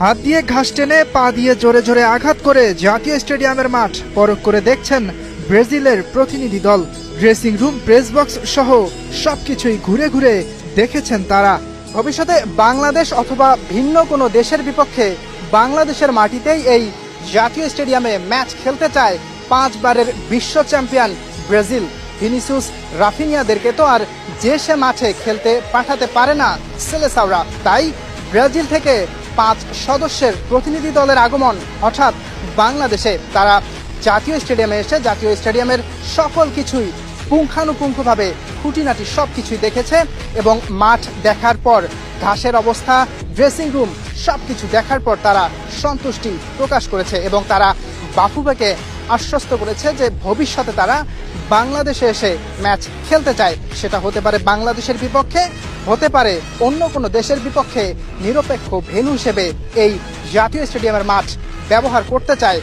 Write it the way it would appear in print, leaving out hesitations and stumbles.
হাত দিয়ে ঘাস টেনে পা দিয়ে জোরে জোরে আঘাত করে জাতীয় স্টেডিয়ামের মাঠ পরখ করে দেখছেন ব্রাজিলের প্রতিনিধি দল। ড্রেসিং রুম, প্রেস বক্স সহ সবকিছুই ঘুরে ঘুরে দেখেছেন তারা। ভবিষ্যতে বাংলাদেশ অথবা ভিন্ন কোনো দেশের বিপক্ষে বাংলাদেশের মাটিতেই এই জাতীয় স্টেডিয়ামে ম্যাচ খেলতে চায় 5 বারের বিশ্ব চ্যাম্পিয়ন ব্রাজিল। ভিনিসিয়াস, রাফিনিয়াদেরকে তো আর যে সে মাঠে খেলতে পাঠাতে পারে না সেলেসাওরা। তাই ব্রাজিল থেকে 5 সদস্যের প্রতিনিধি দলের আগমন হঠাৎ বাংলাদেশে। তারা জাতীয় স্টেডিয়ামে এসে জাতীয় স্টেডিয়ামের সকল কিছুই পুঙ্খানুপুঙ্খভাবে খুঁটিনাটি সব কিছুই দেখেছে এবং মাঠ দেখার পর, ঘাসের অবস্থা, ড্রেসিং রুম সবকিছু দেখার পর তারা সন্তুষ্টি প্রকাশ করেছে এবং তারা বাফুফেকে আশ্বস্ত করেছে যে ভবিষ্যতে তারা বাংলাদেশে এসে ম্যাচ খেলতে চায়। সেটা হতে পারে বাংলাদেশের বিপক্ষে, হতে পারে অন্য কোনো দেশের বিপক্ষে। নিরপেক্ষ ভেন্যু হিসেবে এই জাতীয় স্টেডিয়ামের মাঠ ব্যবহার করতে চায়